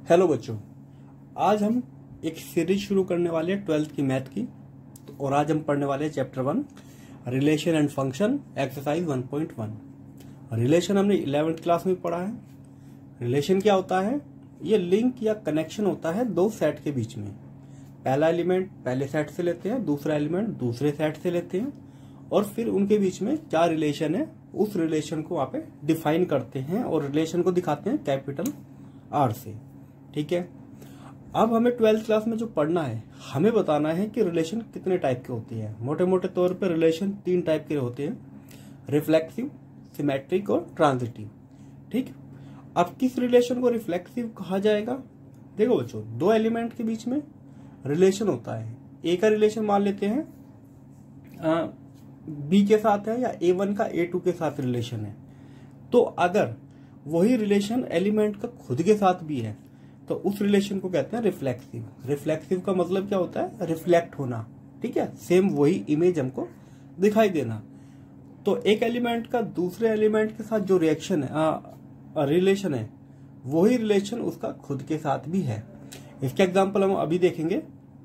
Hello बच्चों, आज हम एक सीरीज शुरू करने वाले हैं 12th की मैथ की। और आज हम पढ़ने वाले हैं chapter 1 relation and function exercise 1.1। Relation हमने 11th क्लास में पढ़ा है। रिलेशन क्या होता है? ये लिंक या कनेक्शन होता है दो सेट के बीच में। पहला एलिमेंट पहले सेट से लेते हैं, दूसरा एलिमेंट दूसरे सेट से लेते हैं और फिर उनके बीच में क्या रिलेशन है उस रिलेशन को वहां पे डिफाइन करते हैं और रिलेशन को दिखाते हैं कैपिटल आर से। ठीक है, अब हमें 12th क्लास में जो पढ़ना है, हमें बताना है कि रिलेशन कितने टाइप के होते हैं। मोटे मोटे तौर पे रिलेशन 3 टाइप के होते हैं, रिफ्लेक्सिव, सिमेट्रिक और ट्रांजिटिव। ठीक, अब किस रिलेशन को रिफ्लेक्सिव कहा जाएगा? देखो बच्चों, दो एलिमेंट के बीच में रिलेशन होता है। ए का रिलेशन मान लेते हैं बी के साथ है, या A1 का A2 के साथ रिलेशन है। तो अगर वही रिलेशन एलिमेंट का खुद के साथ भी है तो उस रिलेशन को कहते हैं रिफ्लेक्सिव। रिफ्लेक्सिव का मतलब क्या होता है? रिफ्लेक्ट होना। ठीक है, सेम वही इमेज हमको दिखाई देना। तो एक एलिमेंट का दूसरे एलिमेंट के साथ जो रिएक्शन है, रिलेशन है, वही रिलेशन उसका खुद के साथ भी है। इसके एग्जाम्पल हम अभी देखेंगे।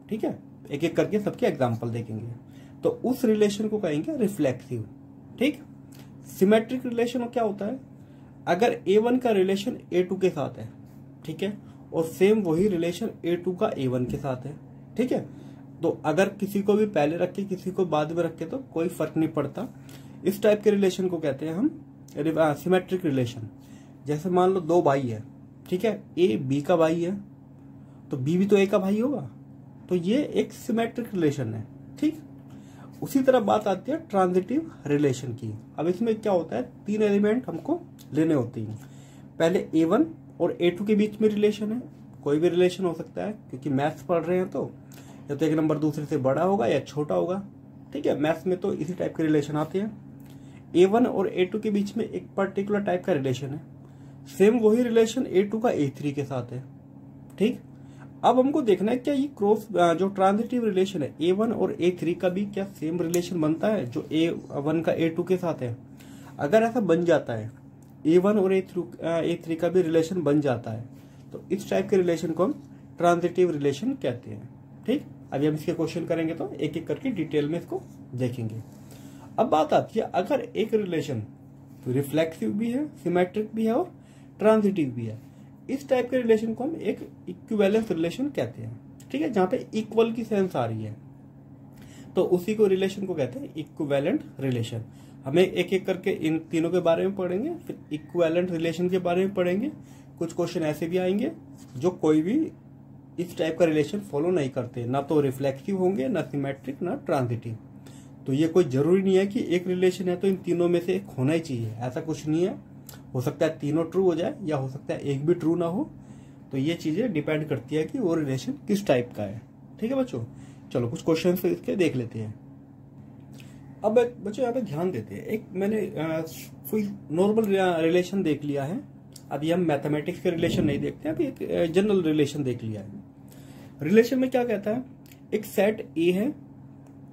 ठीक है, एक एक करके सबके एग्जाम्पल देखेंगे। तो उस रिलेशन को कहेंगे रिफ्लेक्सिव। ठीक, सिमेट्रिक रिलेशन क्या होता है? अगर A1 का रिलेशन A2 के साथ है, ठीक है, और सेम वही रिलेशन A2 का A1 के साथ है। ठीक है, तो अगर किसी को भी पहले रखे किसी को बाद में रखे तो कोई फर्क नहीं पड़ता। इस टाइप के रिलेशन को कहते हैं हम सिमेट्रिक रिलेशन। जैसे मान लो दो भाई है, ठीक है, A B का भाई है तो B भी तो A का भाई होगा, तो ये एक सिमेट्रिक रिलेशन है। ठीक, उसी तरह बात आती है ट्रांजिटिव रिलेशन की। अब इसमें क्या होता है, 3 एलिमेंट हमको लेने होते हैं। पहले A1 और A2 के बीच में रिलेशन है। कोई भी रिलेशन हो सकता है, क्योंकि मैथ्स पढ़ रहे हैं तो या तो एक नंबर दूसरे से बड़ा होगा या छोटा होगा। ठीक है, मैथ्स में तो इसी टाइप के रिलेशन आते हैं। A1 और A2 के बीच में एक पर्टिकुलर टाइप का रिलेशन है। सेम वही रिलेशन A2 का A3 के साथ है। ठीक, अब हमको देखना है क्या ये क्रॉस जो ट्रांजिटिव रिलेशन है A1 और A3 का भी क्या सेम रिलेशन बनता है जो A1 का A2 के साथ है। अगर ऐसा बन जाता है, A1 और A3 का भी रिलेशन बन जाता है, तो इस टाइप के रिलेशन को हम ट्रांजिटिव रिलेशन कहते हैं। ठीक, अभी हम इसके क्वेश्चन करेंगे तो एक एक करके डिटेल में इसको देखेंगे। अब बात आती है, अगर एक रिलेशन रिफ्लेक्सिव भी है, सिमेट्रिक भी है और ट्रांजिटिव भी है, इस टाइप के रिलेशन को हम एक इक्विवेलेंस रिलेशन कहते हैं। ठीक है, जहां पे इक्वल की सेंस आ रही है तो उसी को रिलेशन को कहते हैं इक्विवेलेंट रिलेशन। हमें एक एक करके इन तीनों के बारे में पढ़ेंगे, फिर इक्विवेलेंट रिलेशन के बारे में पढ़ेंगे। कुछ क्वेश्चन ऐसे भी आएंगे जो कोई भी इस टाइप का रिलेशन फॉलो नहीं करते, ना तो रिफ्लेक्सिव होंगे, ना सिमेट्रिक, ना ट्रांजिटिव। तो ये कोई जरूरी नहीं है कि एक रिलेशन है तो इन तीनों में से एक होना ही चाहिए, ऐसा कुछ नहीं है। हो सकता है तीनों ट्रू हो जाए या हो सकता है एक भी ट्रू ना हो। तो ये चीजें डिपेंड करती है कि वो रिलेशन किस टाइप का है। ठीक है बच्चों, चलो कुछ क्वेश्चन इसके देख लेते हैं। अब बच्चों यहाँ पे ध्यान देते हैं, एक मैंने कोई नॉर्मल रिलेशन देख लिया है। अभी हम मैथमेटिक्स के रिलेशन नहीं देखते हैं, अभी एक जनरल रिलेशन देख लिया है। रिलेशन में क्या कहता है, एक सेट ए है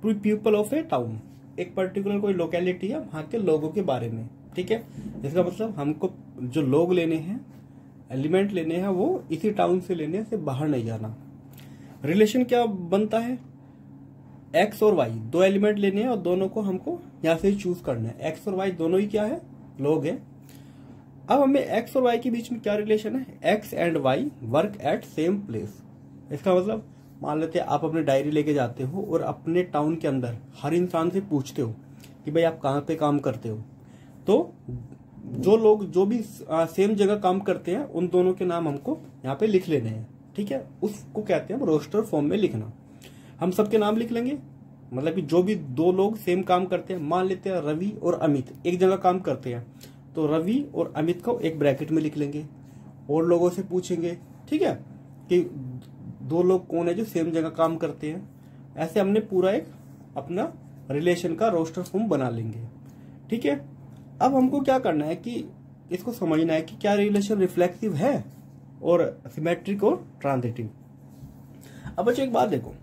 two people of a town. एक पर्टिकुलर कोई लोकेलिटी है, वहां के लोगों के बारे में। ठीक है, इसका मतलब हमको जो लोग लेने हैं, एलिमेंट लेने हैं, वो इसी टाउन से लेने से बाहर नहीं जाना। रिलेशन क्या बनता है, एक्स और वाई दो एलिमेंट लेने हैं और दोनों को हमको यहां से चूज करना है। एक्स और वाई दोनों ही क्या है, लोग हैं। अब हमें एक्स और वाई के बीच में क्या रिलेशन है, X and Y work at same place. इसका मतलब मान लेते हैं आप अपनी डायरी लेके जाते हो और अपने टाउन के अंदर हर इंसान से पूछते हो कि भाई आप कहाँ पे काम करते हो। तो जो लोग जो भी सेम जगह काम करते हैं उन दोनों के नाम हमको यहाँ पे लिख लेने हैं। ठीक है, उसको कहते हैं रोस्टर फॉर्म में लिखना। हम सबके नाम लिख लेंगे, मतलब कि जो भी दो लोग सेम काम करते हैं, मान लेते हैं रवि और अमित एक जगह काम करते हैं, तो रवि और अमित को एक ब्रैकेट में लिख लेंगे। और लोगों से पूछेंगे, ठीक है, कि दो लोग कौन है जो सेम जगह काम करते हैं। ऐसे हमने पूरा एक अपना रिलेशन का रोस्टर फॉर्म बना लेंगे। ठीक है, अब हमको क्या करना है कि इसको समझना है कि क्या रिलेशन रिफ्लेक्सिव है और सिमेट्रिक और ट्रांजिटिव। अब बच्चों एक बात देखो,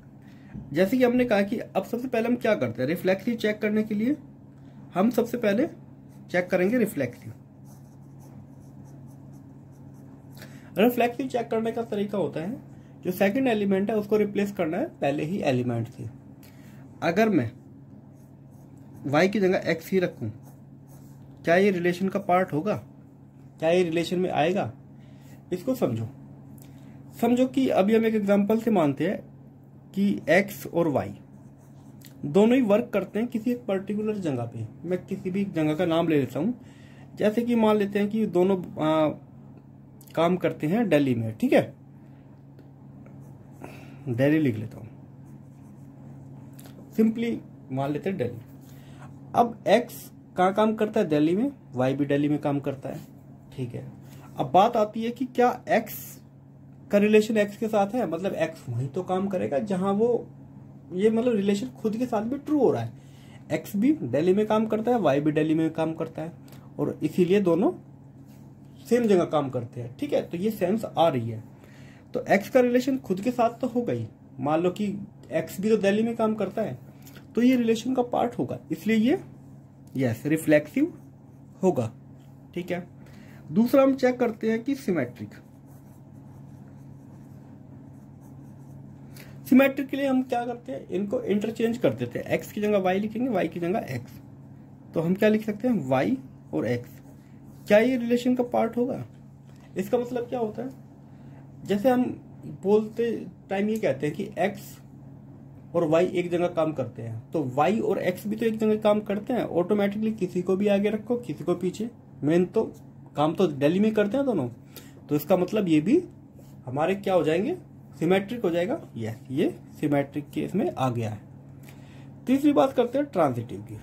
जैसे कि हमने कहा कि अब सबसे पहले हम क्या करते हैं, रिफ्लेक्सिव चेक करने के लिए हम सबसे पहले चेक करेंगे रिफ्लेक्सिव। रिफ्लेक्सिव चेक करने का तरीका होता है जो सेकंड एलिमेंट है उसको रिप्लेस करना है पहले ही एलिमेंट से। अगर मैं y की जगह x ही रखूं, क्या ये रिलेशन का पार्ट होगा? क्या ये रिलेशन में आएगा? इसको समझो कि अभी हम एक एग्जांपल से मानते हैं कि x और y दोनों ही वर्क करते हैं किसी एक पर्टिकुलर जगह पे। मैं किसी भी जगह का नाम ले लेता हूं, जैसे कि मान लेते हैं कि दोनों काम करते हैं दिल्ली में, ठीक है, दिल्ली लिख लेता हूं, सिंपली मान लेते हैं दिल्ली। अब x कहाँ काम करता है? दिल्ली में। y भी दिल्ली में काम करता है, ठीक है। अब बात आती है कि क्या x का रिलेशन x के साथ है, मतलब x वहीं तो काम करेगा जहां वो, ये मतलब रिलेशन खुद के साथ भी ट्रू हो रहा है। x भी दिल्ली में काम करता है, y भी दिल्ली में काम करता है, और इसीलिए दोनों सेम जगह काम करते हैं, ठीक है। तो ये सेंस आ रही है। तो x का रिलेशन खुद के साथ तो होगा ही। मान लो कि x भी तो दिल्ली में काम करता है, तो ये रिलेशन का पार्ट होगा, इसलिए ये यस रिफ्लेक्सिव होगा, ठीक है। दूसरा हम चेक करते हैं कि सिमेट्रिक के लिए हम क्या करते हैं, इनको इंटरचेंज कर देते हैं। x की जगह y लिखेंगे, y की जगह x, तो हम क्या लिख सकते हैं, y और x। क्या ये रिलेशन का पार्ट होगा? इसका मतलब क्या होता है, जैसे हम बोलते टाइम ये कहते हैं कि x और y एक जगह काम करते हैं, तो y और x भी तो एक जगह काम करते हैं। ऑटोमेटिकली किसी को भी आगे रखो, किसी को पीछे, मेन तो काम तो दिल्ली में करते हैं दोनों, तो इसका मतलब ये भी हमारे क्या हो जाएंगे, सिमेट्रिक हो जाएगा। यस, ये सिमेट्रिक केस में आ गया है। तीसरी बात करते हैं ट्रांजिटिव की।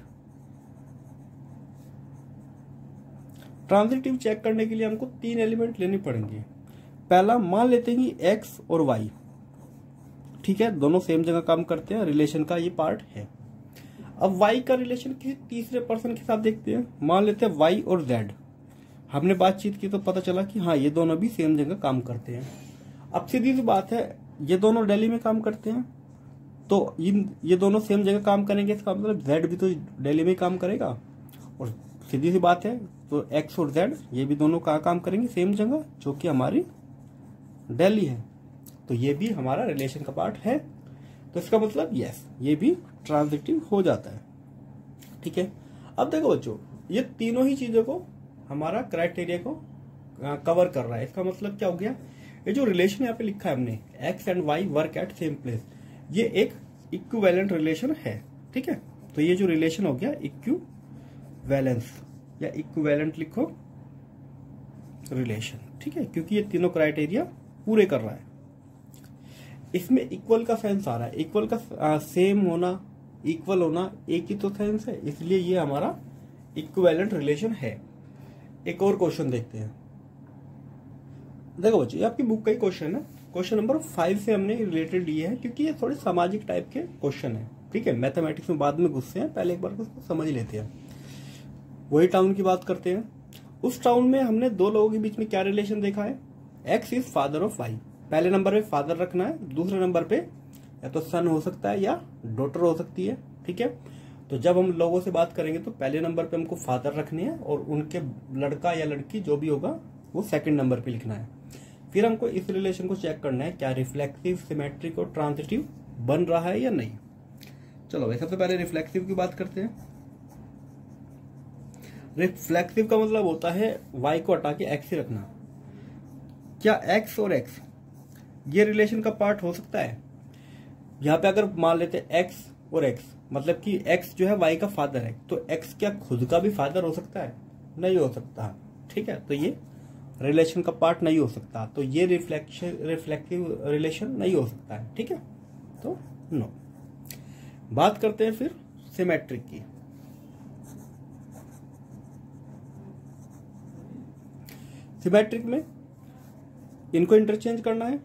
ट्रांजिटिव चेक करने के लिए हमको 3 एलिमेंट लेने पड़ेंगे। पहला मान लेते हैं कि x और y, ठीक है, दोनों सेम जगह काम करते हैं, रिलेशन का ये पार्ट है। अब y का रिलेशन किसी तीसरे पर्सन के साथ देखते हैं। मान लेते हैं y और z, हमने बातचीत की तो पता चला कि हाँ ये दोनों भी सेम जगह काम करते हैं। अब सीधी सी बात है, ये दोनों दिल्ली में काम करते हैं, तो ये दोनों सेम जगह काम करेंगे, इसका मतलब z भी तो दिल्ली में काम करेगा। और सीधी सी बात है, तो x और z ये भी दोनों कहाँ काम करेंगे, सेम जगह, जो कि हमारी दिल्ली है, तो ये भी हमारा रिलेशन का पार्ट है। तो इसका मतलब यस, ये भी ट्रांजिटिव हो जाता है, ठीक है। अब देखो बच्चों, ये तीनों ही चीजों को हमारा क्राइटेरिया को कवर कर रहा है। इसका मतलब क्या हो गया, ये जो रिलेशन यहाँ पे लिखा है हमने, x and y work at same place, ये एक इक्विवेलेंट रिलेशन है, ठीक है। तो ये जो रिलेशन हो गया इक्विवेलेंस या इक्विवेलेंट लिखो रिलेशन, ठीक है, क्योंकि ये तीनों क्राइटेरिया पूरे कर रहा है। इसमें इक्वल का सेंस आ रहा है, इक्वल का सेम होना, इक्वल होना एक ही तो सेंस है, इसलिए ये हमारा इक्विवेलेंट रिलेशन है। एक और क्वेश्चन देखते हैं। देखो बच्चों, ये आपकी बुक का ही क्वेश्चन है, क्वेश्चन नंबर 5 से हमने रिलेटेड लिए है, क्योंकि ये थोड़े सामाजिक टाइप के क्वेश्चन है, ठीक है। मैथमेटिक्स में बाद में घुसते हैं, पहले एक बार उसको समझ लेते हैं। वही टाउन की बात करते हैं। उस टाउन में हमने 2 लोगों के बीच में क्या रिलेशन देखा है, x is father of y। पहले नंबर पे फादर रखना है, दूसरे नंबर पे या तो सन हो सकता है या डॉटर हो सकती है, ठीक है। तो जब हम लोगों से बात करेंगे तो पहले नंबर पे हमको फादर रखने हैं, और उनके लड़का या लड़की जो भी होगा वो सेकंड नंबर पे लिखना है। फिर हमको इस रिलेशन को चेक करना है, क्या रिफ्लेक्सिव, सिमेट्रिक और ट्रांजिटिव बन रहा है या नहीं। चलो भाई, सबसे पहले रिफ्लेक्सिव की बात करते हैं। रिफ्लेक्सिव का मतलब होता है y को हटा के x ही रखना। क्या x और x ये रिलेशन का पार्ट हो सकता है? यहाँ पे अगर मान लेते हैं x और x, मतलब कि x जो है y का फादर है, तो x क्या खुद का भी फादर हो सकता है? नहीं हो सकता, ठीक है। तो ये रिलेशन का पार्ट नहीं हो सकता, तो ये रिफ्लेक्टिव रिलेशन नहीं हो सकता है, ठीक है। तो नो। बात करते हैं फिर सिमेट्रिक की। सिमेट्रिक में इनको इंटरचेंज करना है।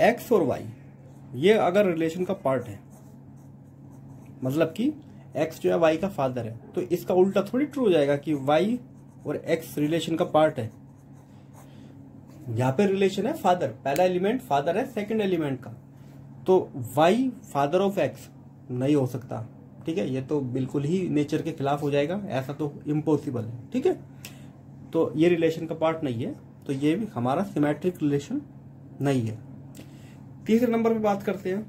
x और y ये अगर रिलेशन का पार्ट है, मतलब कि x जो है y का फादर है, तो इसका उल्टा थोड़ी ट्रू हो जाएगा कि y और x रिलेशन का पार्ट है। यहाँ पे रिलेशन है फादर, पहला एलिमेंट फादर है सेकंड एलिमेंट का, तो y फादर ऑफ x नहीं हो सकता, ठीक है। ये तो बिल्कुल ही नेचर के खिलाफ हो जाएगा, ऐसा तो इम्पॉसिबल है, ठीक है। तो ये रिलेशन का पार्ट नहीं है, तो तो ये भी हमारा सिमेट्रिक रिलेशन नहीं है। तीसरे नंबर पे बात करते हैं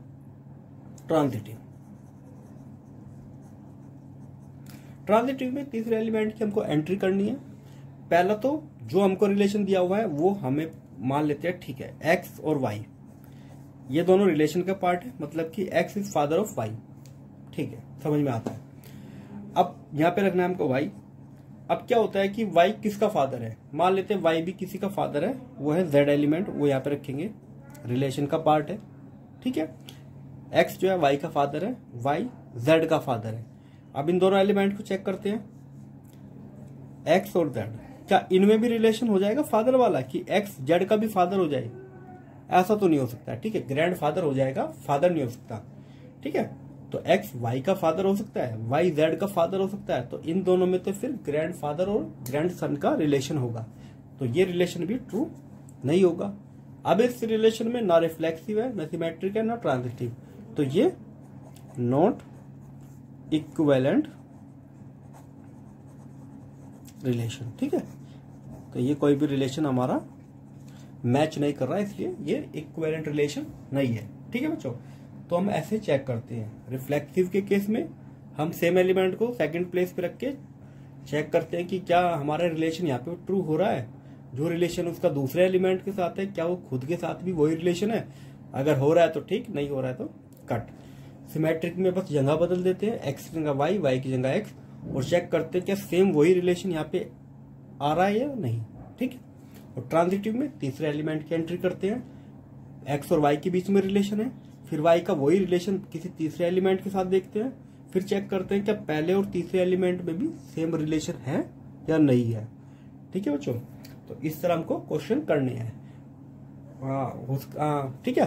ट्रांजिटिव। ट्रांजिटिव में तीसरे एलिमेंट की हमको एंट्री करनी है। पहला तो जो हमको रिलेशन दिया हुआ है वो हमें मान लेते हैं, ठीक है, एक्स और वाई ये दोनों रिलेशन का पार्ट है, मतलब कि X is father of Y, ठीक है, समझ में आता है। अब यहाँ पे रखना है हमको वाई। अब क्या होता है कि वाई किसका फादर है, मान लेते हैं वाई भी किसी का फादर है, वो है जेड एलिमेंट, वो यहाँ पे रखेंगे, रिलेशन का पार्ट है, ठीक है। एक्स जो है वाई का फादर है, वाई जेड का फादर है। अब इन दोनों एलिमेंट को चेक करते हैं, एक्स और जेड, क्या इनमें भी रिलेशन हो जाएगा फादर वाला कि एक्स जेड का भी फादर हो जाए? ऐसा तो नहीं हो सकता, ठीक है, ग्रैंड फादर हो जाएगा, फादर नहीं हो सकता, ठीक है। तो एक्स वाई का फादर हो सकता है, वाई जेड का फादर हो सकता है, तो इन दोनों में तो फिर ग्रैंड फादर और ग्रैंड सन का रिलेशन होगा, तो ये रिलेशन भी ट्रू नहीं होगा। अब इस रिलेशन में ना रिफ्लेक्सिव है, ना सिमेट्रिक है, ना ट्रांजिटिव, तो ये नॉट इक्विवेलेंट रिलेशन, ठीक है। तो ये कोई भी रिलेशन हमारा मैच नहीं कर रहा है, इसलिए ये इक्विवेलेंट रिलेशन नहीं है, ठीक है बच्चों। तो हम ऐसे चेक करते हैं। रिफ्लेक्सिव के केस में हम सेम एलिमेंट को सेकंड प्लेस पे रख के चेक करते हैं कि क्या हमारा रिलेशन यहाँ पे ट्रू हो रहा है, जो रिलेशन उसका दूसरे एलिमेंट के साथ है क्या वो खुद के साथ भी वही रिलेशन है, अगर हो रहा है तो ठीक, नहीं हो रहा है तो कट। सिमेट्रिक में बस जगह बदल देते हैं, एक्स की जगह वाई, वाई की जगह एक्स, और चेक करते हैं क्या सेम वही रिलेशन यहाँ पे आ रहा है या नहीं, ठीक है। और ट्रांजिटिव में तीसरे एलिमेंट की एंट्री करते हैं, एक्स और वाई के बीच में रिलेशन है, फिर वाई का वही रिलेशन किसी तीसरे एलिमेंट के साथ देखते हैं, फिर चेक करते हैं क्या पहले और तीसरे एलिमेंट में भी सेम रिलेशन है या नहीं है, ठीक है बच्चों। तो इस तरह हमको क्वेश्चन करने हैं, ठीक है।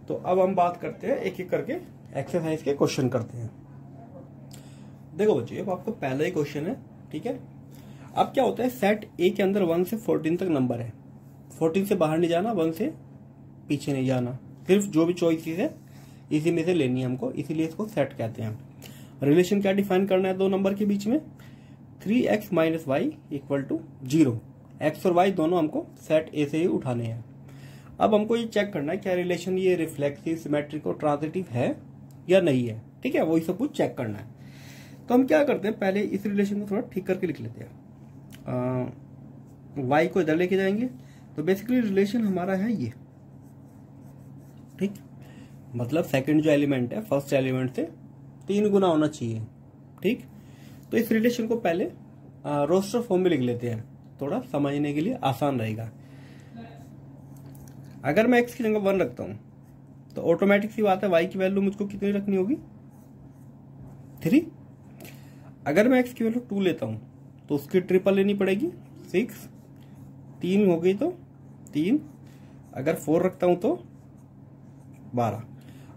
तो अब हम बात करते हैं एक एक करके एक्सरसाइज के क्वेश्चन करते हैं। देखो बच्चों, ये आपका पहला ही क्वेश्चन है, ठीक है। अब क्या होता है, सेट ए के अंदर 1 से 14 तक नंबर है, 14 से बाहर नहीं जाना, 1 से पीछे नहीं जाना, सिर्फ जो भी चॉइसेस है इसी में से लेनी है हमको, इसीलिए इसको सेट कहते हैं। रिलेशन क्या डिफाइन करना है दो नंबर के बीच में, 3x minus Y equal to 0। X और वाई दोनों हमको सेट ए से ही उठाने हैं। अब हमको ये चेक करना है क्या रिलेशन ये रिफ्लेक्सिव, सिमेट्रिक और ट्रांजिटिव है या नहीं है, ठीक है, वही सब कुछ चेक करना है। तो हम क्या करते हैं, पहले इस रिलेशन को थोड़ा ठीक करके लिख लेते हैं। वाई को इधर लेके जाएंगे, तो बेसिकली रिलेशन हमारा है ये, ठीक, मतलब सेकंड जो एलिमेंट है फर्स्ट एलिमेंट से 3 गुना होना चाहिए, ठीक। तो इस रिलेशन को पहले रोस्टर फॉर्म में लिख लेते हैं, थोड़ा समझने के लिए आसान रहेगा। अगर मैं x की जगह 1 रखता हूं तो ऑटोमेटिक सी बात है y की वैल्यू मुझको कितनी रखनी होगी, 3। अगर मैं x की वैल्यू 2 लेता हूं तो उसकी ट्रिपल लेनी पड़ेगी, 6। 3 हो गई तो 3, अगर 4 रखता हूं तो 12।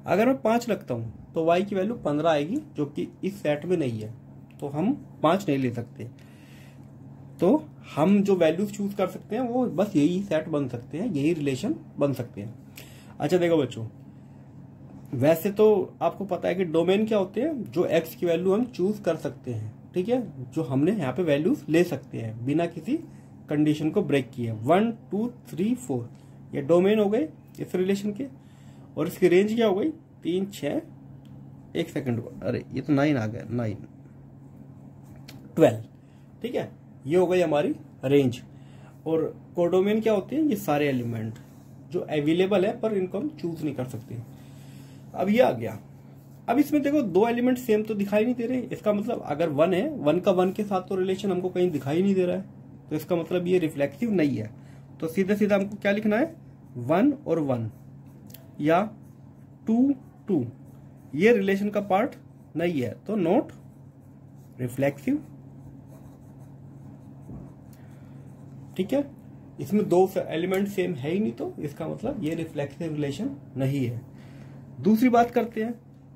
अगर मैं 5 रखता हूं तो y की वैल्यू 15 आएगी, जो कि इस सेट में नहीं है, तो हम 5 नहीं ले सकते। तो हम जो वैल्यूज चूज कर सकते हैं वो बस यही सेट बन सकते हैं, यही रिलेशन बन सकते हैं। अच्छा देखो बच्चों, वैसे तो आपको पता है कि डोमेन क्या होते हैं, जो x की वैल्यू हम चूज कर सकते हैं, ठीक है, जो हमने यहाँ पे वैल्यूज ले सकते हैं बिना किसी कंडीशन को ब्रेक किए। 1 2 3 4 ये डोमेन हो गए इस रिलेशन के, और इसकी रेंज क्या हो गई, 3 6, 1 सेकंड, अरे ये तो 9 आ गया, 9 12, ठीक है, ये हो गई हमारी रेंज। और कोडोमेन क्या होते हैं, ये सारे एलिमेंट जो अवेलेबल है पर इनको हम चूज नहीं कर सकते। अब ये आ गया। अब इसमें देखो 2 एलिमेंट सेम तो दिखाई नहीं दे रहे, इसका मतलब अगर 1 है, 1 का 1 के साथ तो रिलेशन हमको कहीं दिखाई नहीं दे रहा है, तो इसका मतलब ये रिफ्लेक्सिव नहीं है। तो सीधा सीधा हमको क्या लिखना है, 1 और 1 या 2 2, ये रिलेशन का पार्ट नहीं है, तो नॉट रिफ्लेक्सिव, ठीक है। इसमें 2 एलिमेंट सेम है ही नहीं, तो इसका मतलब ये रिफ्लेक्सिव रिलेशन नहीं है। दूसरी बात करते हैं,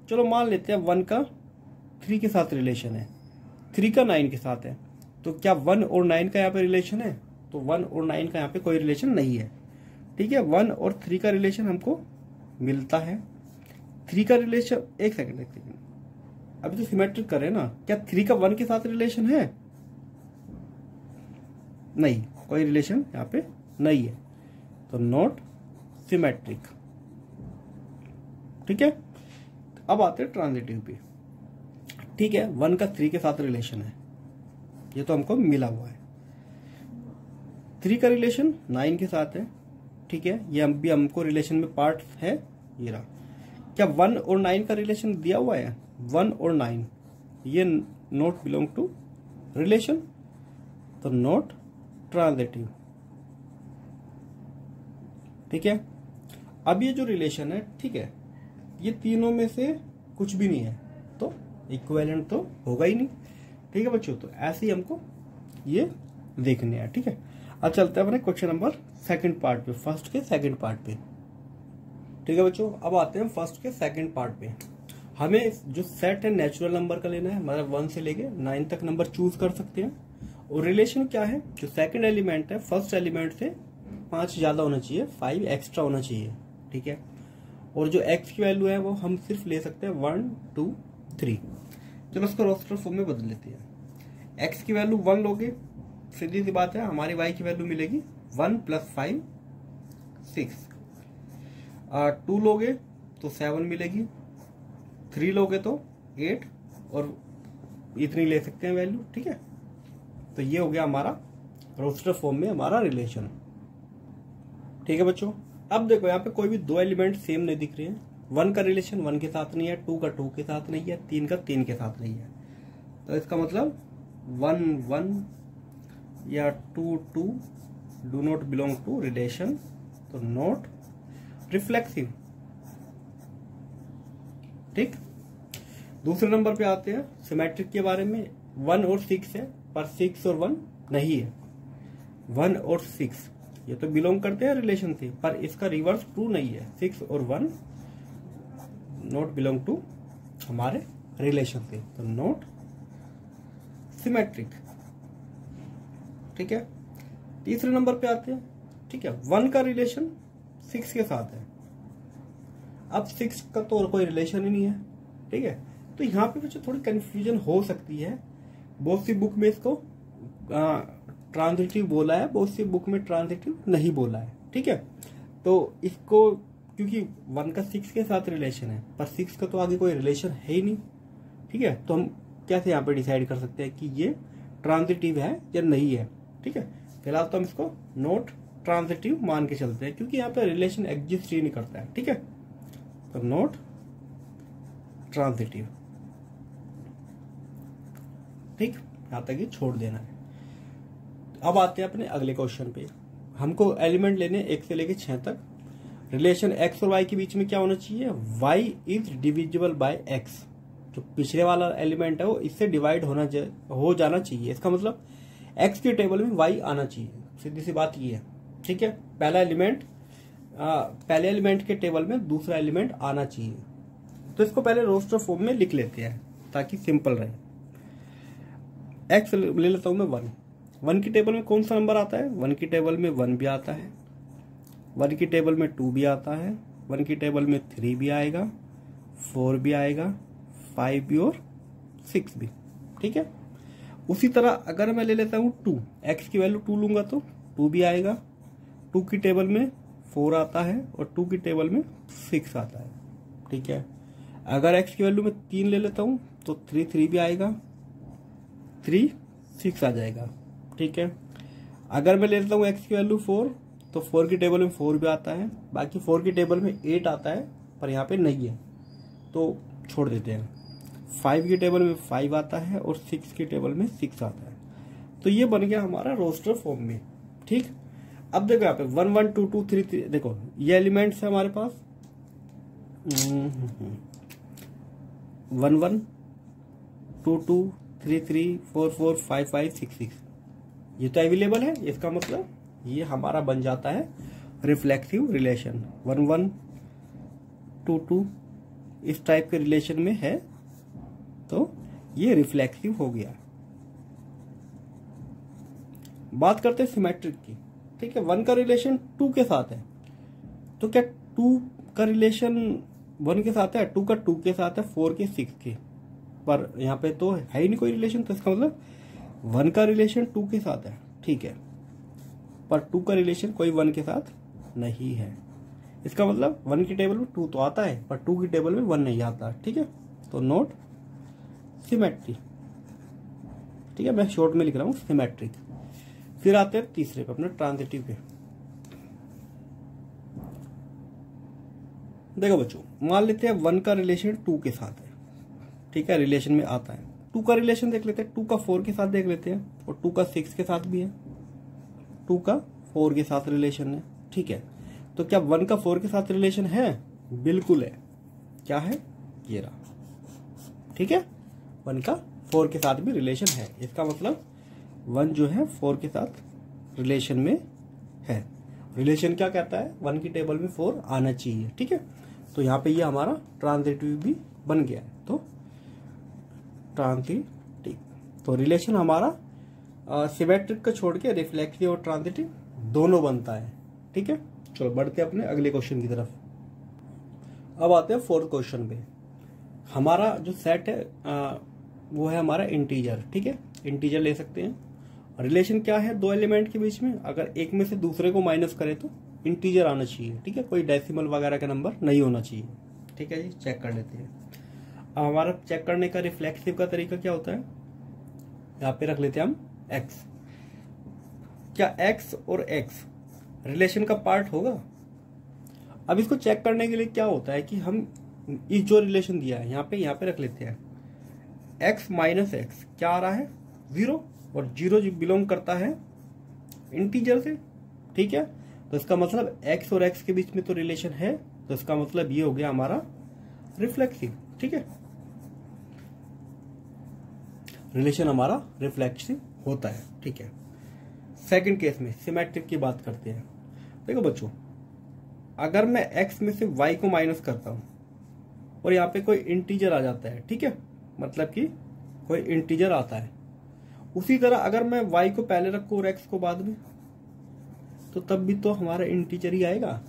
चलो मान लेते हैं 1 का 3 के साथ रिलेशन है, 3 का 9 के साथ है, तो क्या 1 और 9 का यहाँ पे रिलेशन है, तो 1 और 9 का यहाँ पे कोई रिलेशन नहीं है, ठीक है। 1 और 3 का रिलेशन हमको मिलता है, 3 का रिलेशन, एक सेकंड अभी तो सिमेट्रिक कर रहे हैं ना, क्या 3 का 1 के साथ रिलेशन है, नहीं, कोई रिलेशन यहाँ पे नहीं है, तो नॉट सिमेट्रिक। ठीक है, अब आते हैं ट्रांजिटिव पे। ठीक है, 1 का 3 के साथ रिलेशन है, ये तो हमको मिला हुआ है। 3 का रिलेशन 9 के साथ है। ठीक है, ये भी हमको रिलेशन में पार्ट है, ये रहा। क्या 1 और 9 का रिलेशन दिया हुआ है? 1 और 9 ये नॉट बिलोंग टू रिलेशन, तो नॉट ट्रांजिटिव। ठीक है, अब ये जो रिलेशन है, ठीक है, ये तीनों में से कुछ भी नहीं है, तो इक्विवेलेंट तो होगा ही नहीं। ठीक है बच्चों, तो ऐसे ही हमको ये देखने हैं। ठीक है, अब चलते हैं अपने क्वेश्चन नंबर सेकंड पार्ट पे, फर्स्ट के सेकंड पार्ट पे। ठीक है बच्चों, अब आते हैं फर्स्ट के सेकंड पार्ट पे। हमें जो सेट है नेचुरल नंबर का लेना है, मतलब 1 से लेके 9 तक नंबर चूज कर सकते हैं। और रिलेशन क्या है, जो सेकंड एलिमेंट है फर्स्ट एलिमेंट से 5 ज्यादा होना चाहिए, 5 एक्स्ट्रा होना चाहिए। ठीक है, और जो x की वैल्यू है वो हम सिर्फ ले सकते हैं 1 2 3। चलो उसको रोस्टर फॉर्म में बदल लेते हैं। x की वैल्यू 1 लोगे, सीधी सी बात है हमारी y की वैल्यू मिलेगी 1 + 5 6। 2 लोगे तो 7 मिलेगी, 3 लोगे तो 8, और इतनी ले सकते हैं वैल्यू। ठीक है, तो ये हो गया हमारा रोस्टर फॉर्म में हमारा रिलेशन। ठीक है बच्चों, अब देखो यहाँ पे कोई भी 2 एलिमेंट सेम नहीं दिख रहे हैं। 1 का रिलेशन 1 के साथ नहीं है, 2 का 2 के साथ नहीं है, 3 का 3 के साथ नहीं है, तो इसका मतलब 1 1 या 2 2 do not belong to relation, तो नॉट रिफ्लेक्सिव। ठीक, दूसरे नंबर पे आते हैं सिमेट्रिक के बारे में। 1 और 6 है, पर 6 और 1 नहीं है। 1 और 6 ये तो बिलोंग करते हैं रिलेशन से, पर इसका रिवर्स ट्रू नहीं है। 6 और 1 नॉट बिलोंग टू हमारे रिलेशन से, तो नॉट सिमेट्रिक। ठीक है, तीसरे नंबर पे आते हैं। ठीक है, 1 का रिलेशन 6 के साथ है। अब 6 का तो और कोई रिलेशन ही नहीं है। ठीक है, तो यहाँ पे मुझे थोड़ी कंफ्यूजन हो सकती है। बहुत सी बुक में इसको ट्रांजिटिव बोला है, बहुत सी बुक में ट्रांजिटिव नहीं बोला है। ठीक है, तो इसको क्योंकि 1 का 6 के साथ रिलेशन है, पर 6 का तो आगे कोई रिलेशन है ही नहीं। ठीक है, तो हम कैसे यहाँ पे डिसाइड कर सकते हैं कि ये ट्रांजिटिव है या नहीं है। ठीक है, फिलहाल तो हम इसको नॉट ट्रांजिटिव मान के चलते हैं, क्योंकि यहाँ पे रिलेशन एग्जिस्ट ही नहीं करता है। ठीक है, तो नॉट ट्रांजिटिव। ठीक, यहां तक ही छोड़ देना है। अब आते हैं अपने अगले क्वेश्चन पे। हमको एलिमेंट लेने 1 से लेके 6 तक। रिलेशन x और y के बीच में क्या होना चाहिए, y is divisible by x। जो पिछले वाला एलिमेंट है वो इससे डिवाइड हो जाना चाहिए। इसका मतलब x के टेबल में y आना चाहिए, सीधी सी बात ये है। ठीक है, पहले एलिमेंट के टेबल में दूसरा एलिमेंट आना चाहिए। तो इसको पहले रोस्टर फॉर्म में लिख लेते हैं ताकि सिंपल रहे। x ले लेता हूं मैं 1 की टेबल में कौन सा नंबर आता है, 1 की टेबल में 1 भी आता है, 1 की टेबल में 2 भी आता है, 1 की टेबल में 3 भी आएगा, 4 भी आएगा, 5 भी और 6 भी। ठीक है, उसी तरह अगर मैं ले लेता हूं 2, x की वैल्यू 2 लूंगा तो 2 भी आएगा, 2 की टेबल में 4 आता है और 2 की टेबल में 6 आता है। ठीक है, अगर x की वैल्यू में 3 ले लेता हूं तो 3 भी आएगा, 3 6 आ जाएगा। ठीक है, अगर मैं ले लेता हूं x की वैल्यू 4 तो 4 की टेबल में 4 भी आता है, बाकी 4 की टेबल में 8 आता है, पर यहाँ पे नहीं है तो छोड़ देते हैं। 5 की टेबल में 5 आता है और 6 की टेबल में 6 आता है। तो ये बन गया हमारा रोस्टर फॉर्म में। ठीक, अब देखो यहाँ पे 1 1 2 2 3 3, देखो ये एलिमेंट्स है हमारे पास 1 1 2 2 3 3 4 4 5 5 6 6, ये तो अवेलेबल है। इसका मतलब ये हमारा बन जाता है रिफ्लेक्सिव रिलेशन। 1 1 2 2 इस टाइप के रिलेशन में है, तो ये रिफ्लेक्सिव हो गया। बात करते हैं सिमेट्रिक की। ठीक है, 1 का रिलेशन 2 के साथ है, तो क्या 2 का रिलेशन 1 के साथ है, 2 का 2 के साथ है, 4 के 6 के, पर यहाँ पे तो है ही नहीं कोई रिलेशन, तो इसका मतलब 1 का रिलेशन 2 के साथ है। ठीक है, पर 2 का रिलेशन कोई 1 के साथ नहीं है। इसका मतलब 1 की टेबल में 2 तो आता है पर 2 की टेबल में 1 नहीं आता। ठीक है, तो नोट सिमेट्री। ठीक है, मैं शॉर्ट में लिख रहा हूं सिमेट्रिक। फिर आते हैं तीसरे पे, अपने ट्रांजिटिव पे। देखो बच्चों, मान लेते हैं 1 का रिलेशन 2 के साथ है। ठीक है, रिलेशन में आता है। 2 का रिलेशन देख लेते हैं, 2 का 4 के साथ देख लेते हैं, और 2 का 6 के साथ भी है, 2 का 4 के साथ रिलेशन है। ठीक है, तो क्या 1 का 4 के साथ रिलेशन है? बिल्कुल है। क्या है? ये रहा। ठीक है, 1 का 4 के साथ भी रिलेशन है। इसका मतलब 1 जो है 4 के साथ रिलेशन में है। रिलेशन क्या कहता है? 1 की टेबल में 4 आना चाहिए। ठीक है, तो यहाँ पे ये हमारा ट्रांजिटिव भी बन गया है। तो ट्रांजिटिव, तो रिलेशन हमारा सिमेट्रिक को छोड़ के रिफ्लेक्सिव और ट्रांजिटिव दोनों बनता है। ठीक है, चलो बढ़ते हैं अपने अगले क्वेश्चन की तरफ। अब आते हैं 4th क्वेश्चन पे। हमारा जो सेट है वो है हमारा इंटीजर। ठीक है, इंटीजर ले सकते हैं। रिलेशन क्या है? 2 एलिमेंट के बीच में अगर एक में से दूसरे को माइनस करे तो इंटीजर आना चाहिए। ठीक है, कोई डेसिमल वगैरह का नंबर नहीं होना चाहिए। ठीक है जी, चेक कर लेते हैं। अब हमारा चेक करने का रिफ्लेक्सिव का तरीका क्या होता है? यहाँ पे रख लेते हैं हम x। क्या x और x रिलेशन का पार्ट होगा? अब इसको चेक करने के लिए क्या होता है कि हम इस जो रिलेशन दिया है यहाँ पे रख लेते हैं x माइनस एक्स। क्या आ रहा है? 0, और 0 जो बिलोंग करता है इंटीजर से। ठीक है, तो इसका मतलब x और x के बीच में तो रिलेशन है, तो इसका मतलब ये हो गया हमारा रिफ्लेक्सिव। ठीक है, रिलेशन हमारा रिफ्लेक्सिव होता है। ठीक है, सेकंड केस में सिमेट्रिक की बात करते हैं। देखो बच्चों, अगर मैं x में से y को माइनस करता हूं और यहाँ पे कोई इंटीजर आ जाता है, ठीक है, मतलब कि कोई इंटीजर आता है, उसी तरह अगर मैं y को पहले रखूं और x को बाद में, तो तब भी तो हमारा इंटीजर ही आएगा।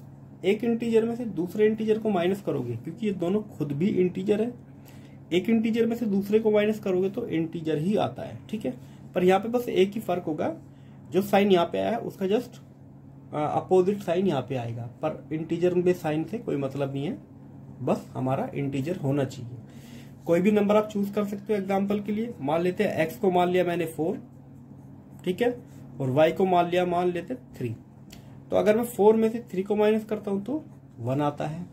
एक इंटीजर में से दूसरे इंटीजर को माइनस करोगे, क्योंकि ये दोनों खुद भी इंटीजर है, एक इंटीजर में से दूसरे को माइनस करोगे तो इंटीजर ही आता है। ठीक है, पर यहाँ पे बस एक ही फर्क होगा, जो साइन यहाँ पे आया है उसका जस्ट अपोजिट साइन यहाँ पे आएगा, पर इंटीजर में साइन से कोई मतलब नहीं है, बस हमारा इंटीजर होना चाहिए। कोई भी नंबर आप चूज कर सकते हो। एग्जांपल के लिए मान लेते हैं x को मान लिया मैंने 4, ठीक है, और y को मान लिया, मान लेते 3। तो अगर मैं 4 में से 3 को माइनस करता हूं तो 1 आता है।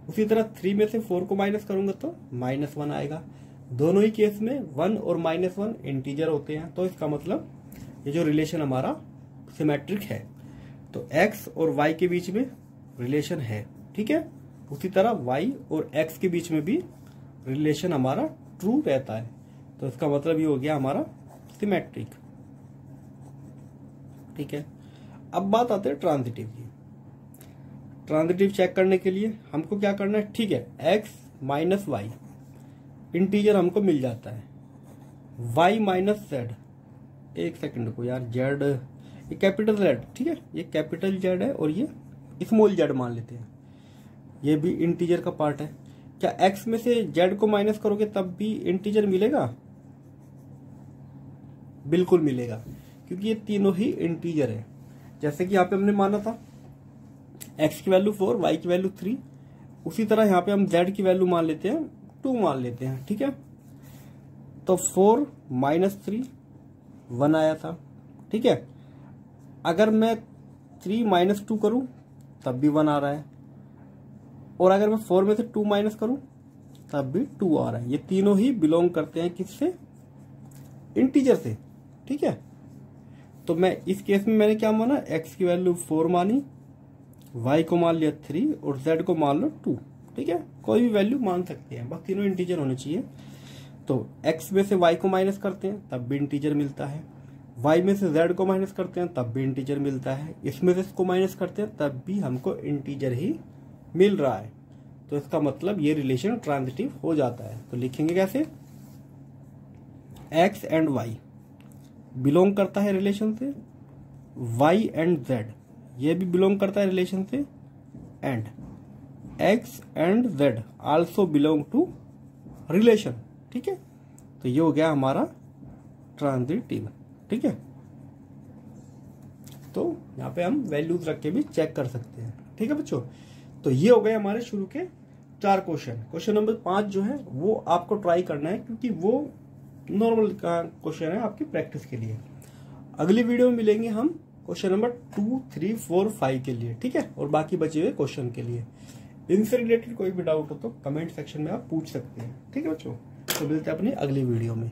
उसी तरह 3 में से 4 को माइनस करूंगा तो -1 आएगा। दोनों ही केस में 1 और -1 इंटीजर होते हैं, तो इसका मतलब ये जो रिलेशन हमारा सिमेट्रिक है, तो x और y के बीच में रिलेशन है। ठीक है, उसी तरह y और x के बीच में भी रिलेशन हमारा ट्रू रहता है, तो इसका मतलब ये हो गया हमारा सिमेट्रिक। ठीक है, अब बात आते हैं ट्रांजिटिव की। ट्रांजिटिव चेक करने के लिए हमको क्या करना है? ठीक है, x माइनस वाई इंटीजर हमको मिल जाता है, y माइनस जेड, एक सेकंड को यार, जेड ये कैपिटल जेड, ठीक है, ये कैपिटल जेड है और ये स्मॉल जेड मान लेते हैं, ये भी इंटीजर का पार्ट है। क्या x में से z को माइनस करोगे तब भी इंटीजर मिलेगा? बिल्कुल मिलेगा, क्योंकि ये तीनों ही इंटीजर है। जैसे कि यहाँ पे हमने माना था x की वैल्यू 4, y की वैल्यू 3, उसी तरह यहाँ पे हम z की वैल्यू मान लेते हैं 2 मान लेते हैं। ठीक है, तो 4 माइनस 3 1 आया था। ठीक है, अगर मैं 3 माइनस 2 करूं तब भी 1 आ रहा है, और अगर मैं 4 में से 2 माइनस करूं तब भी 2 आ रहा है। ये तीनों ही बिलोंग करते हैं किससे? इंटीजर से। ठीक है, तो मैं इस केस में मैंने क्या माना? x की वैल्यू 4 मानी, y को मान लिया 3 और z को मान लो 2। ठीक है, कोई भी वैल्यू मान सकते हैं, बस तीनों इंटीजर होने चाहिए। तो x में से y को माइनस करते हैं तब भी इंटीजर मिलता है, y में से z को माइनस करते हैं तब भी इंटीजर मिलता है, इसमें से इसको माइनस करते हैं तब भी हमको इंटीजर ही मिल रहा है। तो इसका मतलब ये रिलेशन ट्रांजिटिव हो जाता है। तो लिखेंगे कैसे? x एंड y बिलोंग करता है रिलेशन से, y एंड z ये भी बिलोंग करता है रिलेशन से, and x and z also belong to relation. ठीक है, तो ये हो गया हमारा ट्रांजिटिव। ठीक है, तो यहाँ पे हम वैल्यूज रख के भी चेक कर सकते हैं। ठीक है बच्चों, तो ये हो गए हमारे शुरू के 4 क्वेश्चन। क्वेश्चन नंबर 5 जो है वो आपको ट्राई करना है, क्योंकि वो नॉर्मल का क्वेश्चन है आपकी प्रैक्टिस के लिए। अगली वीडियो में मिलेंगे हम क्वेश्चन नंबर 2, 3, 4, 5 के लिए। ठीक है, और बाकी बचे हुए क्वेश्चन के लिए। इनसे रिलेटेड कोई भी डाउट हो तो कमेंट सेक्शन में आप पूछ सकते हैं। ठीक है बच्चों, तो मिलते हैं अपनी अगली वीडियो में।